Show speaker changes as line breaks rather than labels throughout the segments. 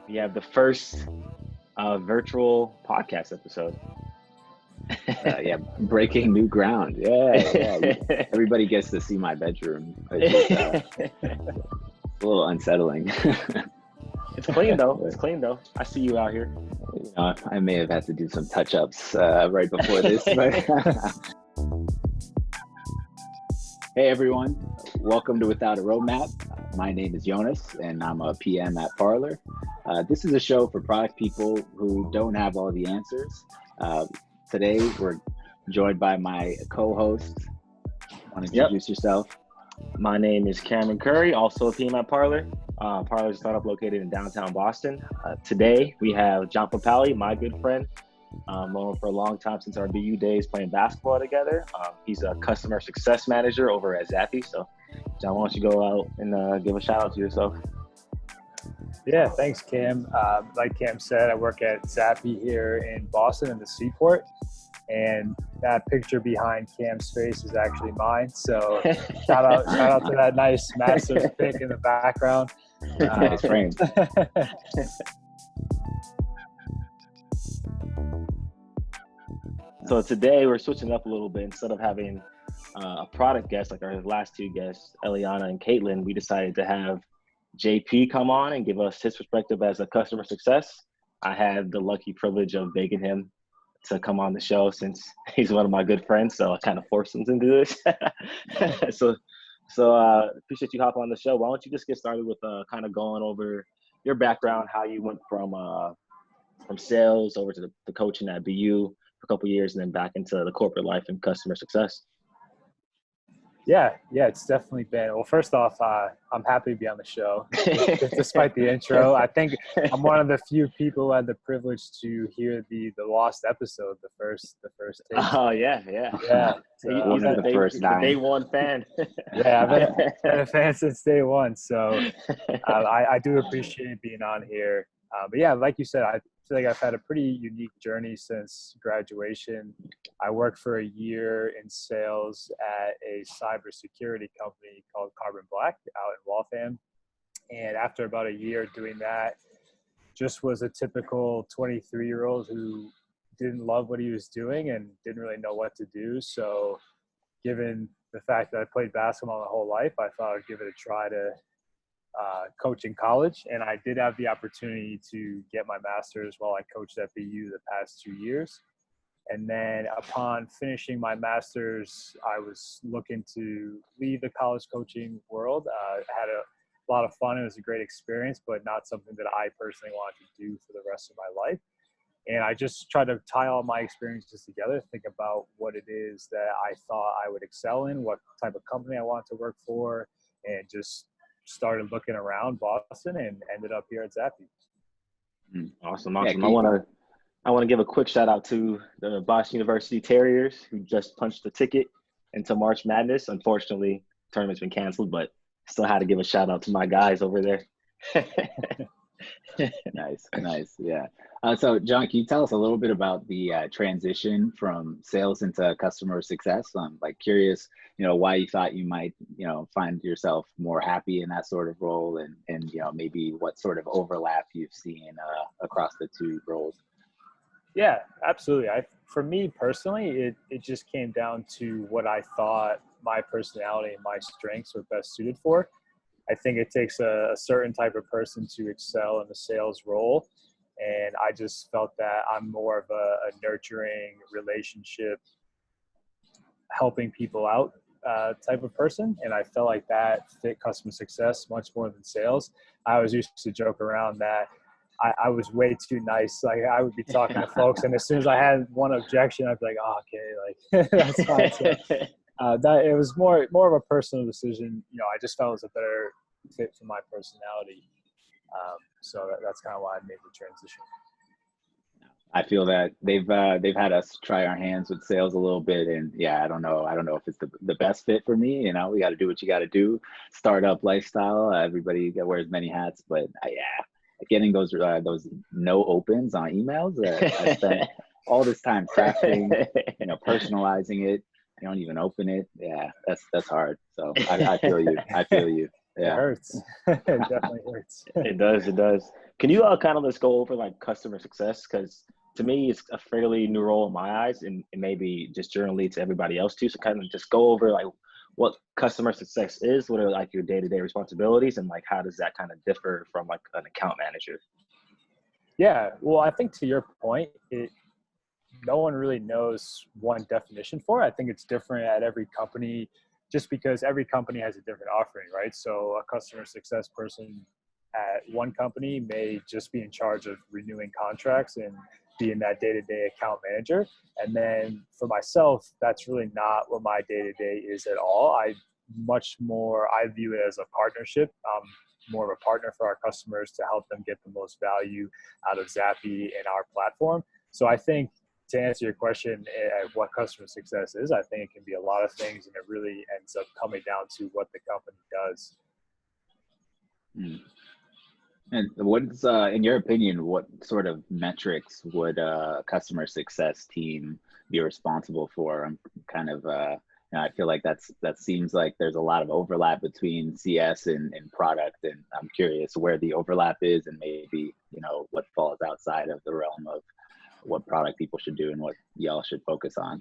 We have the first virtual podcast episode.
Yeah, breaking new ground. Yeah. Everybody gets to see my bedroom. It's a little unsettling.
It's clean though. I see you out here.
I may have had to do some touch-ups right before this. But hey everyone, welcome to Without a Roadmap. My name is Yonas, and I'm a PM at Parlor. This is a show for product people who don't have all the answers. Today, we're joined by my co-host. Want to introduce yourself?
My name is Cam and Curry, also a PM at Parlor. Parlor is a startup located in downtown Boston. Today, we have John Papale, my good friend. Known him for a long time since our BU days playing basketball together. He's a customer success manager over at Zappi. So, John, why don't you go out and give a shout out to yourself?
Yeah, thanks, Cam. Like Cam said, I work at Zappi here in Boston in the Seaport. And that picture behind Cam's face is actually mine. So shout out to that nice massive pic in the background.
Nice frame.
So today we're switching up a little bit. Instead of having a product guest like our last two guests, Eliana and Caitlin, we decided to have JP come on and give us his perspective as a customer success. I had the lucky privilege of begging him to come on the show since he's one of my good friends, so I kind of forced him to do this. So appreciate you hopping on the show. Why don't you just get started with kind of going over your background, how you went from sales over to the coaching at BU for a couple of years and then back into the corporate life and customer success.
Yeah, it's definitely been. Well, first off, I'm happy to be on the show, despite the intro. I think I'm one of the few people who had the privilege to hear the lost episode, the first tape.
Oh yeah.
One of the first nine.
Day one fan.
Yeah, I've been a fan since day one, so I do appreciate being on here. But yeah, like you said, I feel like I've had a pretty unique journey since graduation. I worked for a year in sales at a cybersecurity company called Carbon Black out in Waltham. And after about a year doing that, just was a typical 23-year-old who didn't love what he was doing and didn't really know what to do. So given the fact that I played basketball my whole life, I thought I'd give it a try to coach in college. And I did have the opportunity to get my master's while I coached at BU the past 2 years. And then upon finishing my master's, I was looking to leave the college coaching world. I had a lot of fun. It was a great experience, but not something that I personally wanted to do for the rest of my life. And I just tried to tie all my experiences together, think about what it is that I thought I would excel in, what type of company I wanted to work for, and just started looking around Boston and ended up here at Zappi.
Awesome. Yeah, I want to give a quick shout out to the Boston University Terriers who just punched the ticket into March Madness. Unfortunately, the tournament's been canceled, but still had to give a shout out to my guys over there.
Nice. Yeah. So John, can you tell us a little bit about the transition from sales into customer success? I'm curious, why you thought you might, find yourself more happy in that sort of role and maybe what sort of overlap you've seen across the two roles.
Yeah, absolutely. For me personally, it just came down to what I thought my personality and my strengths were best suited for. I think it takes a certain type of person to excel in the sales role. And I just felt that I'm more of a nurturing relationship, helping people out type of person. And I felt like that fit customer success much more than sales. I always used to joke around that I was way too nice. Like I would be talking to folks, and as soon as I had one objection, I'd be like, "Oh, okay, that's fine." So, that it was more of a personal decision. I just felt it was a better fit for my personality. So that's kind of why I made the transition.
I feel that they've had us try our hands with sales a little bit, and yeah, I don't know if it's the best fit for me. We got to do what you got to do. Startup lifestyle. Everybody wears many hats, but yeah. Getting those no opens on emails. I spent all this time crafting, personalizing it. You don't even open it. Yeah, that's hard. So I feel you. Yeah.
It hurts. It definitely hurts.
It does. Can you kind of let's go over like customer success? Because to me, it's a fairly new role in my eyes, and maybe just generally to everybody else too. So kind of just go over like what customer success is, what are like your day-to-day responsibilities, and like how does that kind of differ from like an account manager?
Yeah, well, I think to your point, no one really knows one definition for it. I think it's different at every company, just because every company has a different offering, right? So a customer success person at one company may just be in charge of renewing contracts and being that day-to-day account manager. And then for myself, that's really not what my day-to-day is at all. I view it as a partnership. More of a partner for our customers to help them get the most value out of Zappi and our platform. So I think, to answer your question, what customer success is, I think it can be a lot of things, and it really ends up coming down to what the company does.
And what's, in your opinion, what sort of metrics would a customer success team be responsible for? I'm kind of, I feel like that seems like there's a lot of overlap between CS and product, and I'm curious where the overlap is, and maybe what falls outside of the realm of what product people should do and what y'all should focus on.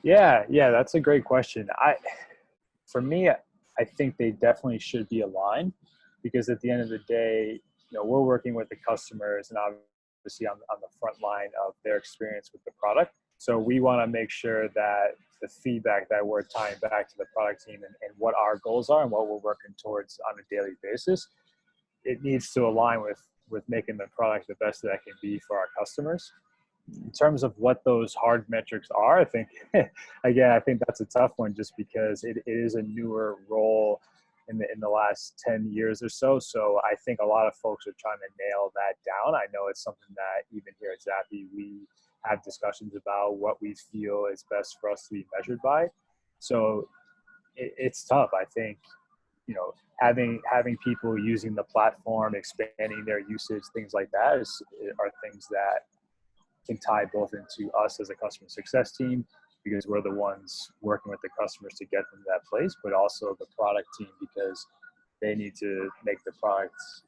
Yeah, that's a great question. For me, I think they definitely should be aligned, because at the end of the day, we're working with the customers and obviously on the front line of their experience with the product. So we want to make sure that the feedback that we're tying back to the product team and what our goals are and what we're working towards on a daily basis, it needs to align with making the product the best that it can be for our customers. In terms of what those hard metrics are, I think, again, I think that's a tough one, just because it is a newer role in the last 10 years or so. So I think a lot of folks are trying to nail that down. I know it's something that even here at Zappi, we have discussions about what we feel is best for us to be measured by. So it's tough. I think, having people using the platform, expanding their usage, things like that are things that can tie both into us as a customer success team, because we're the ones working with the customers to get them to that place, but also the product team, because they need to make the products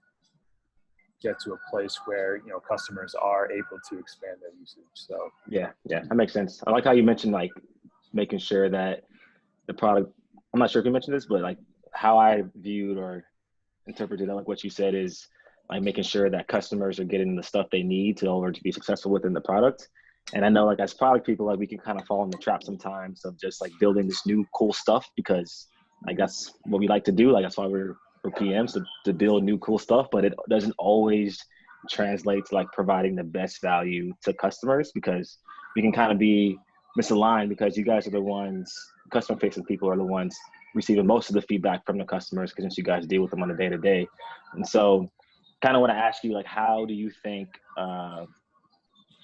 get to a place where customers are able to expand their usage. So
yeah, that makes sense. I like how you mentioned like making sure that the product, I'm not sure if you mentioned this, but like how I viewed or interpreted like what you said is like making sure that customers are getting the stuff they need in order to be successful within the product. And I know like as product people, like we can kind of fall in the trap sometimes of just like building this new cool stuff, because like that's what we like to do. Like that's why we're PMs, to build new cool stuff, but it doesn't always translate to like providing the best value to customers, because we can kind of be misaligned, because you guys are the ones, customer facing people are the ones receiving most of the feedback from the customers, because since you guys deal with them on a day-to-day. And so kind of want to ask you, like, how do you think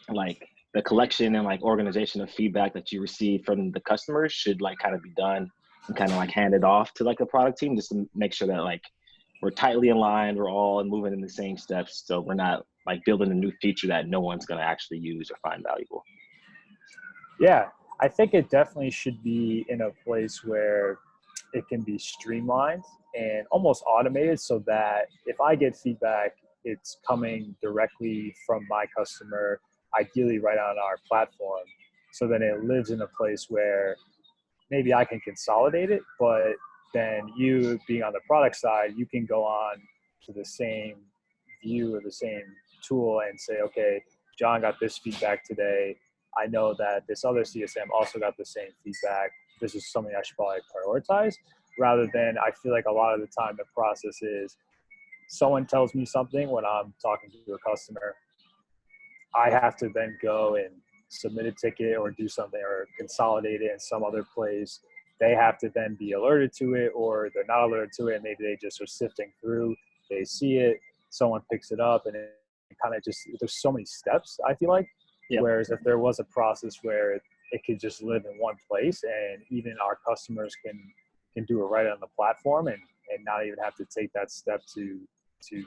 like the collection and like organization of feedback that you receive from the customers should like kind of be done and kind of like handed off to like a product team, just to make sure that like we're tightly aligned, we're all moving in the same steps, so we're not like building a new feature that no one's going to actually use or find valuable?
Yeah, I think it definitely should be in a place where it can be streamlined and almost automated, so that if I get feedback, it's coming directly from my customer, ideally right on our platform. So then it lives in a place where maybe I can consolidate it, but then you being on the product side, you can go on to the same view or the same tool and say, okay, John got this feedback today. I know that this other CSM also got the same feedback. This is something I should probably prioritize, rather than, I feel like a lot of the time the process is someone tells me something when I'm talking to a customer. I have to then go and submit a ticket or do something or consolidate it in some other place. They have to then be alerted to it, or they're not alerted to it, and maybe they just are sifting through. They see it, someone picks it up, and it kind of just, there's so many steps, I feel like. Yep. Whereas if there was a process where it could just live in one place, and even our customers can do it right on the platform and not even have to take that step to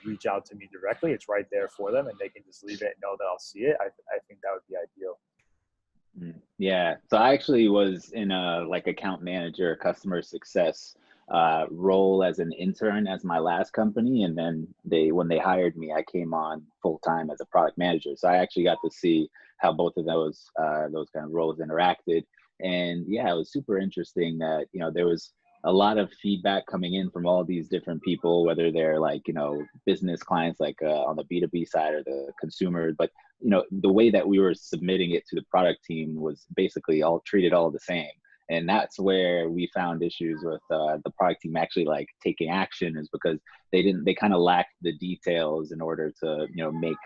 reach out to me directly. It's right there for them, and they can just leave it and know that I'll see it. I think that would be ideal.
Yeah. So I actually was in a like account manager, customer success role as an intern as my last company, and then when they hired me, I came on full time as a product manager. So I actually got to see how both of those kind of roles interacted. And yeah, it was super interesting that, you know, there was a lot of feedback coming in from all these different people, whether they're like, you know, business clients, like on the B2B side, or the consumer. But, you know, the way that we were submitting it to the product team was basically all treated all the same. And that's where we found issues with the product team actually like taking action, is because they kind of lacked the details in order to, you know, make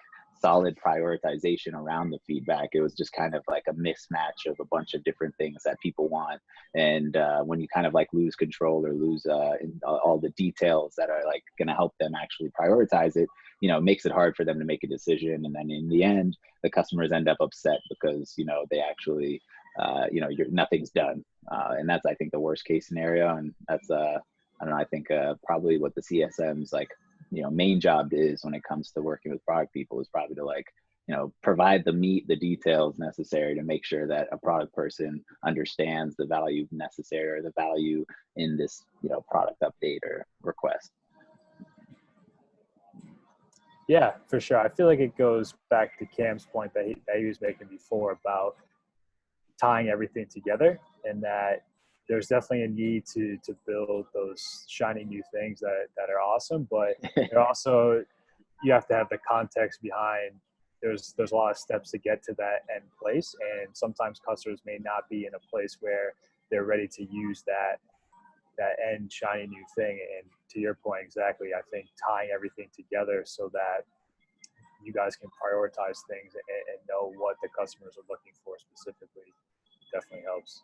solid prioritization around the feedback. It was just kind of like a mismatch of a bunch of different things that people want. And when you kind of like lose control or lose all the details that are like going to help them actually prioritize it, you know, it makes it hard for them to make a decision. And then in the end, the customers end up upset because, you know, they actually, you know, nothing's done. And that's, I think, the worst case scenario. And that's, I don't know, I think probably what the CSM's like, you know, main job is when it comes to working with product people, is probably to like, you know, provide the details necessary to make sure that a product person understands the value necessary, or the value in this, you know, product update or request.
Yeah, for sure. I feel like it goes back to Cam's point that he was making before about tying everything together, and that there's definitely a need to build those shiny new things that are awesome, but also you have to have the context behind there's a lot of steps to get to that end place, and sometimes customers may not be in a place where they're ready to use that end shiny new thing. And to your point, exactly, I think tying everything together so that you guys can prioritize things and know what the customers are looking for specifically definitely helps.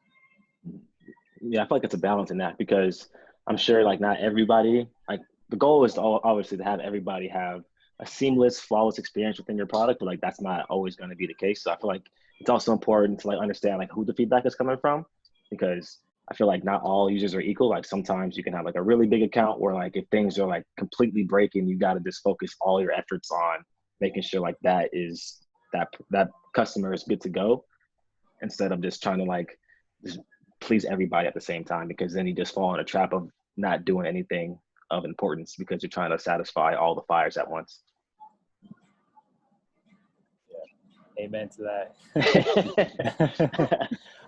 Yeah, I feel like it's a balance in that, because I'm sure like not everybody, like the goal is to obviously to have everybody have a seamless, flawless experience within your product, but like that's not always going to be the case. So I feel like it's also important to like understand like who the feedback is coming from, because I feel like not all users are equal. Like sometimes you can have like a really big account where like if things are like completely breaking, you got to just focus all your efforts on making sure like that customer is good to go, instead of just trying to like just please everybody at the same time, because then you just fall in a trap of not doing anything of importance because you're trying to satisfy all the fires at once.
Yeah. Amen to that.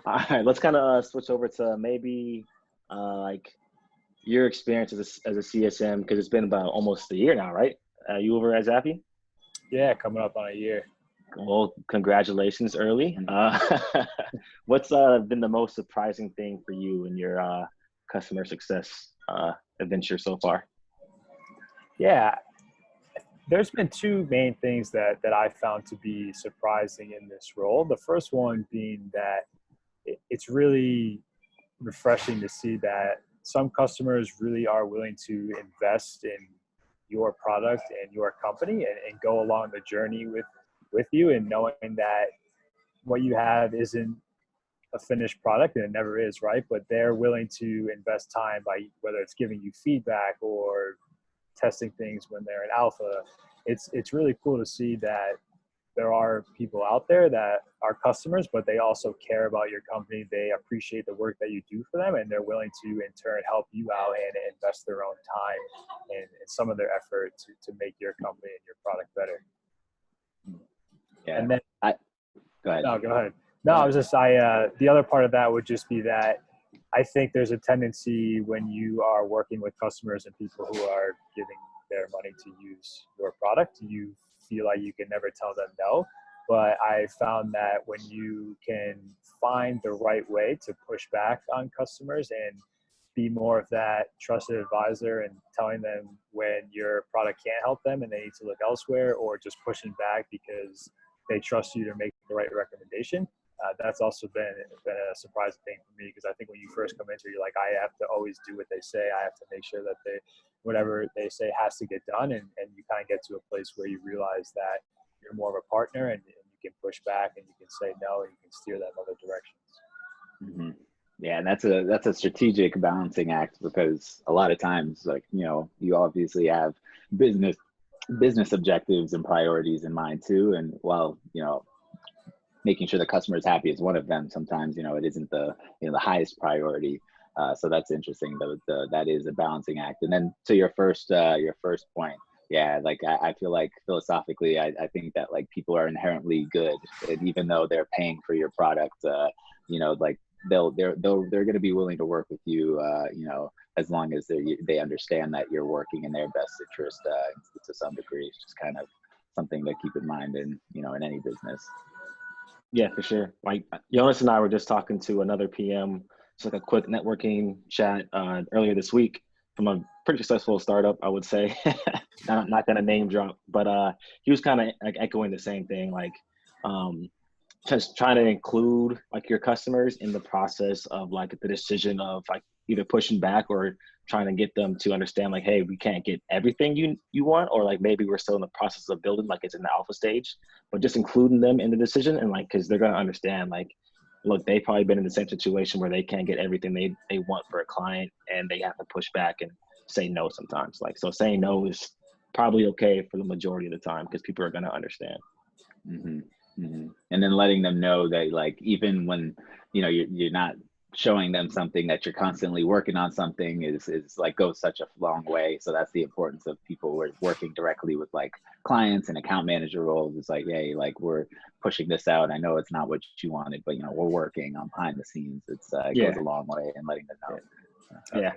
All right, let's kind of switch over to maybe like your experience as a CSM, because it's been about almost a year now, right? You over at Zappi?
Yeah, coming up on a year.
Well, congratulations early. What's been the most surprising thing for you in your customer success adventure so far?
Yeah, there's been two main things that I found to be surprising in this role. The first one being that it's really refreshing to see that some customers really are willing to invest in your product and your company and go along the journey with you, and knowing that what you have isn't a finished product, and it never is, right? But they're willing to invest time by whether it's giving you feedback or testing things when they're in alpha. It's really cool to see that there are people out there that are customers, but they also care about your company. They appreciate the work that you do for them, and they're willing to in turn help you out and invest their own time and some of their effort to make your company and your product better.
Yeah.
And then
go ahead.
No, go ahead. No, I was just the other part of that would just be that I think there's a tendency when you are working with customers and people who are giving their money to use your product, you feel like you can never tell them no. But I found that when you can find the right way to push back on customers and be more of that trusted advisor and telling them when your product can't help them and they need to look elsewhere, or just pushing back because they trust you to make the right recommendation. That's also been a surprising thing for me, because I think when you first come into it, you're like, I have to always do what they say. I have to make sure that whatever they say has to get done. And you kind of get to a place where you realize that you're more of a partner, and you can push back and you can say no, and you can steer them other directions.
Mm-hmm. Yeah, and that's a strategic balancing act, because a lot of times, like, you know, you obviously have business objectives and priorities in mind too. And while, you know, making sure the customer is happy is one of them, sometimes, you know, it isn't the highest priority. So that's interesting. That is a balancing act. And then to your first point, yeah, like I feel like philosophically, I think that like people are inherently good, and even though they're paying for your product, like they're going to be willing to work with you, as long as they understand that you're working in their best interest, to some degree. It's just kind of something to keep in mind in any business.
Yeah, for sure. Like Jonas and I were just talking to another PM, just like a quick networking chat earlier this week from a pretty successful startup, I would say. not gonna name drop, but he was kind of like echoing the same thing, like just trying to include like your customers in the process of like the decision of like either pushing back or trying to get them to understand like, hey, we can't get everything you want, or like maybe we're still in the process of building, like it's in the alpha stage, but just including them in the decision. And like, cause they're going to understand like, look, they've probably been in the same situation where they can't get everything they want for a client, and they have to push back and say no sometimes. Like, so saying no is probably okay for the majority of the time because people are going to understand.
Mm-hmm. Mm-hmm. And then letting them know that like, even when, you're not showing them something, that you're constantly working on something is like goes such a long way. So that's the importance of people who are working directly with like clients and account manager roles. It's like, hey, like we're pushing this out. I know it's not what you wanted, but we're working on behind the scenes. It goes a long way in letting them know.
Yeah.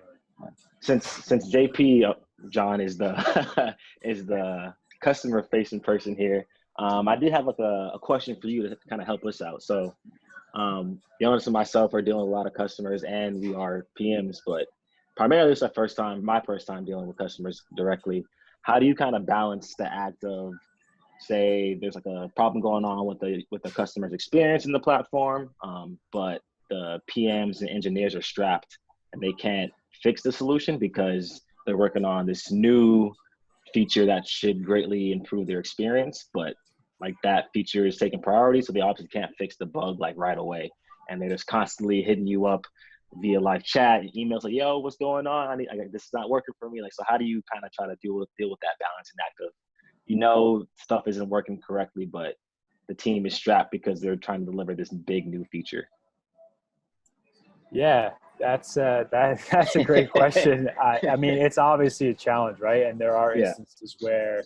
Since JP John is the is the customer facing person here, I did have like a question for you to kind of help us out. So Jonas and myself are dealing with a lot of customers, and we are PMs, but primarily it's my first time dealing with customers directly. How do you kind of balance the act of, say, there's like a problem going on with the customer's experience in the platform, but the PMs and engineers are strapped and they can't fix the solution because they're working on this new feature that should greatly improve their experience, but like that feature is taking priority, so they obviously can't fix the bug like right away, and they're just constantly hitting you up via live chat and emails like, "Yo, what's going on? This is not working for me." Like, so how do you kind of try to deal with that balancing act of, stuff isn't working correctly, but the team is strapped because they're trying to deliver this big new feature?
Yeah, that's a great question. I mean, it's obviously a challenge, right? And there are instances where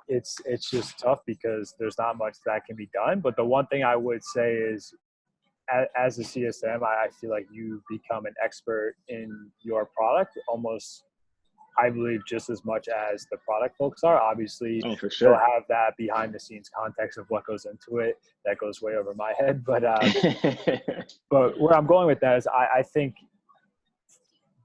it's just tough because there's not much that can be done. But the one thing I would say is, as a CSM, I feel like you become an expert in your product almost, I believe, just as much as the product folks are. Obviously,
for sure,
they'll have that behind the scenes context of what goes into it. That goes way over my head. But but where I'm going with that is I think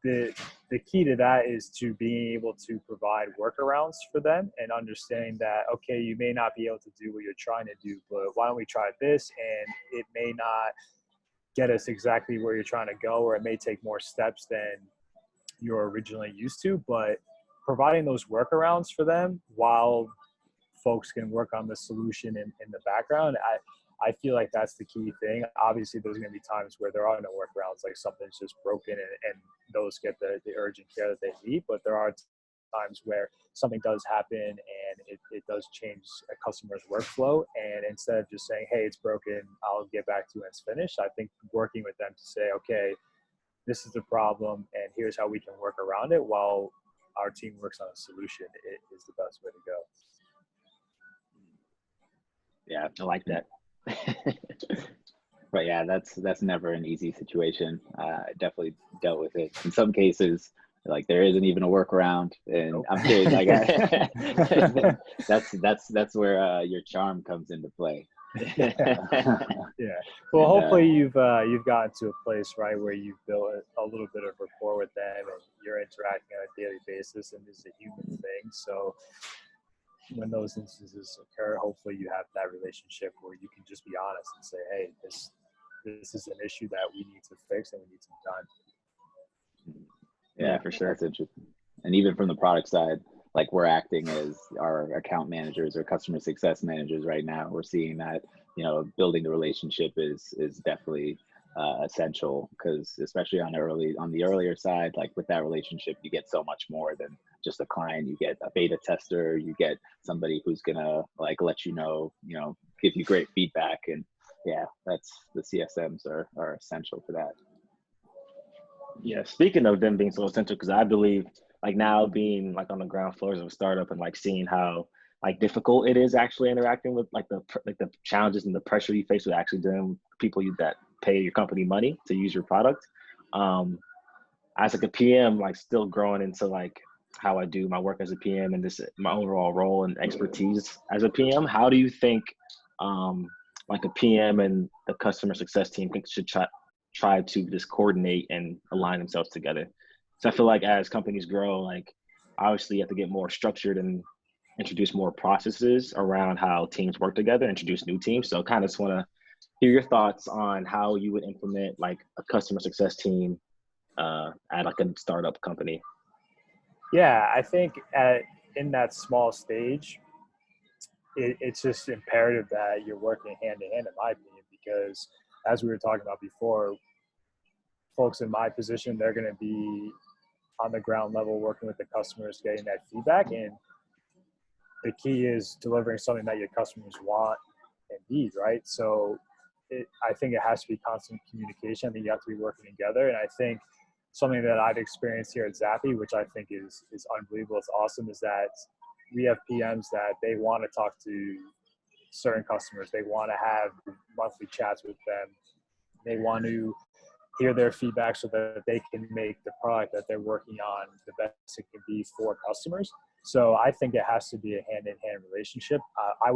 the key to that is to being able to provide workarounds for them and understanding that, okay, you may not be able to do what you're trying to do, but why don't we try this? And it may not get us exactly where you're trying to go, or it may take more steps than you're originally used to, but providing those workarounds for them while folks can work on the solution in the background, I feel like that's the key thing. Obviously, there's going to be times where there are no workarounds, like something's just broken, and those get the urgent care that they need. But there are times where something does happen and it does change a customer's workflow. And instead of just saying, hey, it's broken, I'll get back to you when it's finished, I think working with them to say, okay, this is the problem and here's how we can work around it while our team works on a solution is the best way to go.
Yeah,
I like that.
But yeah, that's never an easy situation. I definitely dealt with it. In some cases, like there isn't even a workaround, and I'm kidding. Like that's where your charm comes into play.
Yeah. Well, hopefully you've gotten to a place, right, where you've built a little bit of rapport with them and you're interacting on a daily basis, and this is a human thing. So when those instances occur, hopefully you have that relationship where you can just be honest and say, hey, this is an issue that we need to fix and we need some time.
Yeah, for sure. That's interesting. And even from the product side, like we're acting as our account managers or customer success managers right now. We're seeing that, building the relationship is definitely essential, because especially on the earlier side, like with that relationship, you get so much more than just a client. You get a beta tester, you get somebody who's gonna like let give you great feedback. And yeah, that's the CSMs are essential for that.
Yeah, speaking of them being so essential, because I believe like now being like on the ground floors of a startup and like seeing how like difficult it is actually interacting with like like the challenges and the pressure you face with actually dealing with people that pay your company money to use your product. Um, as like a PM, like still growing into like how I do my work as a PM and this my overall role and expertise as a PM. How do you think um, like a PM and the customer success team should try to just coordinate and align themselves together? So I feel like as companies grow, like obviously you have to get more structured and introduce more processes around how teams work together, introduce new teams. So kind of just want to hear your thoughts on how you would implement like a customer success team at like a startup company.
Yeah, I think in that small stage, it's just imperative that you're working hand in hand, in my opinion, because as we were talking about before, folks in my position, they're going to be on the ground level working with the customers, getting that feedback. And the key is delivering something that your customers want and need, right? So I think it has to be constant communication. I think you have to be working together. And I think something that I've experienced here at Zappi, which I think is unbelievable, it's awesome, is that we have PMs that they want to talk to certain customers. They want to have monthly chats with them. They want to hear their feedback so that they can make the product that they're working on the best it can be for customers. So I think it has to be a hand-in-hand relationship. I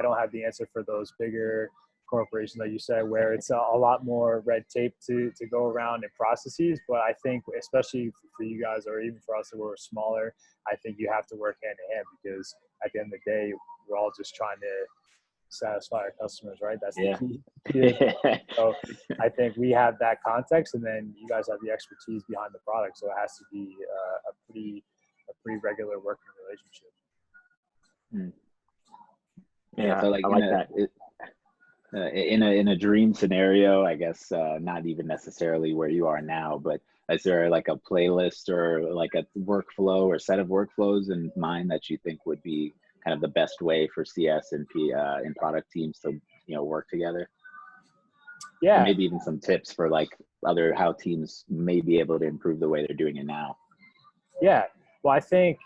don't have the answer for those bigger corporations, like you said, where it's a lot more red tape to go around in processes. But I think, especially for you guys, or even for us that we're smaller, I think you have to work hand-in-hand, because at the end of the day, we're all just trying to satisfy our customers, right? That's the key. So I think we have that context, and then you guys have the expertise behind the product. So it has to be a pretty regular working relationship.
Yeah, so like I like that. In a dream scenario, I guess not even necessarily where you are now, but is there like a playlist or like a workflow or set of workflows in mind that you think would be kind of the best way for CS and and product teams to work together?
Yeah,
or maybe even some tips for like how teams may be able to improve the way they're doing it now.
Yeah, well, I think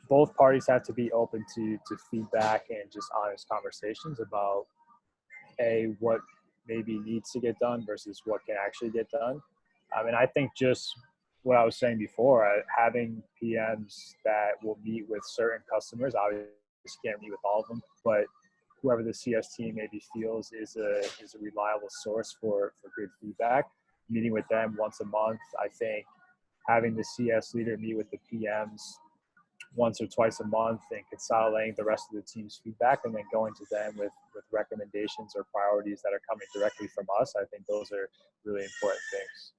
both parties have to be open to feedback and just honest conversations about what maybe needs to get done versus what can actually get done. I mean, I think just what I was saying before, having PMs that will meet with certain customers, obviously can't meet with all of them, but whoever the CS team maybe feels is a reliable source for good feedback, meeting with them once a month. I think having the CS leader meet with the PMs once or twice a month and consolidating the rest of the team's feedback, and then going to them with recommendations or priorities that are coming directly from us. I think those are really important things.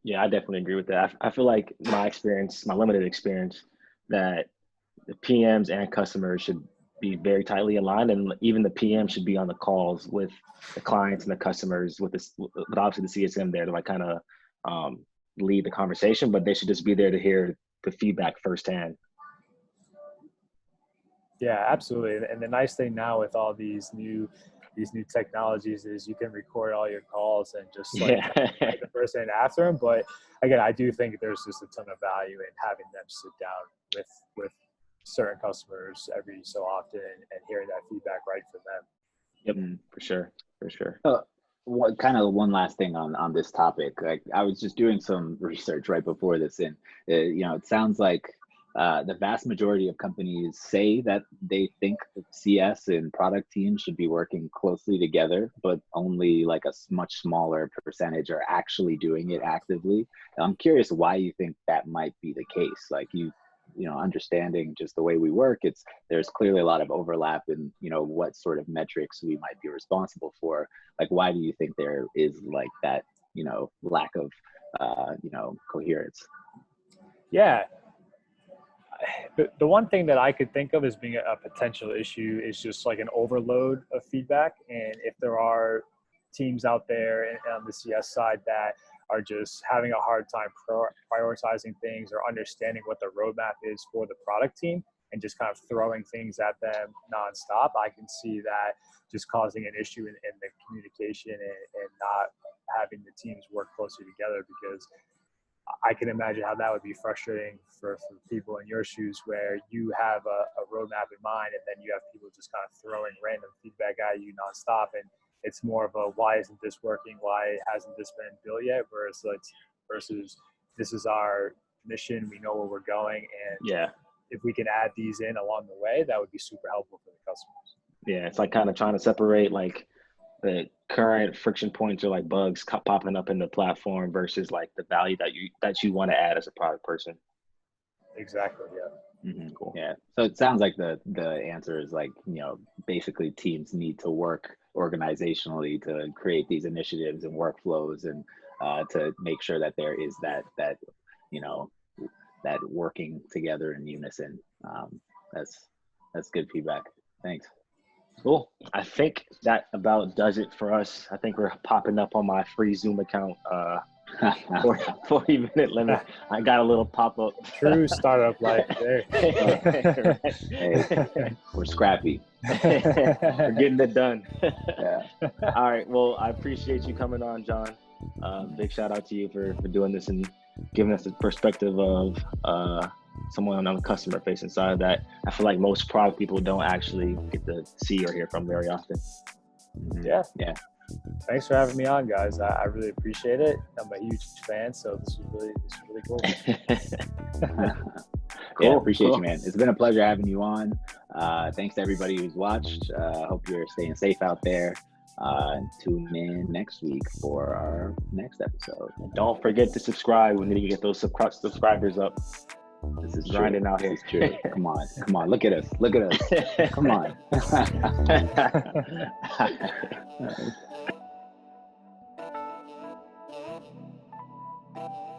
Yeah, I definitely agree with that. I feel like my limited experience, that the PMs and customers should be very tightly aligned, and even the PM should be on the calls with the clients and the customers with obviously the CSM there to like kind of lead the conversation, but they should just be there to hear the feedback firsthand.
Yeah, absolutely. And the nice thing now with all these new technologies is you can record all your calls and just like the person after them. But again, I do think there's just a ton of value in having them sit down with certain customers every so often and hearing that feedback right from them.
Yep, for sure.
One last thing on this topic. Like I was just doing some research right before this, and it sounds like the vast majority of companies say that they think the CS and product teams should be working closely together, but only like a much smaller percentage are actually doing it actively. And I'm curious why you think that might be the case. Like understanding just the way we work, there's clearly a lot of overlap in what sort of metrics we might be responsible for. Like, why do you think there is like that lack of coherence?
Yeah, the one thing that I could think of as being a potential issue is just like an overload of feedback. And if there are teams out there on the CS side that are just having a hard time prioritizing things or understanding what the roadmap is for the product team and just kind of throwing things at them nonstop, I can see that just causing an issue in the communication and not having the teams work closer together, because I can imagine how that would be frustrating for people in your shoes, where you have a roadmap in mind and then you have people just kind of throwing random feedback at you nonstop. And it's more of a, why isn't this working? Why hasn't this been built yet? Versus this is our mission. We know where we're going. And if we can add these in along the way, that would be super helpful for the customers.
Yeah. It's like kind of trying to separate like the current friction points or like bugs popping up in the platform versus like the value that you want to add as a product person.
Exactly. Yeah.
Mm-hmm. Cool. Yeah. So it sounds like the answer is like, basically teams need to work organizationally to create these initiatives and workflows, and to make sure that there is that that working together in unison. That's good feedback. Thanks.
Cool. I think that about does it for us. I think we're popping up on my free Zoom account 40-minute limit. I got a little pop-up.
True startup life there.
Hey, we're scrappy.
We're getting it done.
Yeah.
All right. Well, I appreciate you coming on, John. Big shout out to you for doing this and giving us the perspective of someone on the customer facing side that I feel like most product people don't actually get to see or hear from very often.
Yeah.
Thanks
for having me on, guys. I really appreciate it. I'm a huge fan, so this is really cool.
Cool. Yeah, appreciate you, man. It's been a pleasure having you on. Thanks to everybody who's watched. Hope you're staying safe out there. Tune in next week for our next episode.
Don't forget to subscribe. We need to get those subscribers up.
This is
grinding
true.
out here.
This is true. Come on. Look at us. Come on.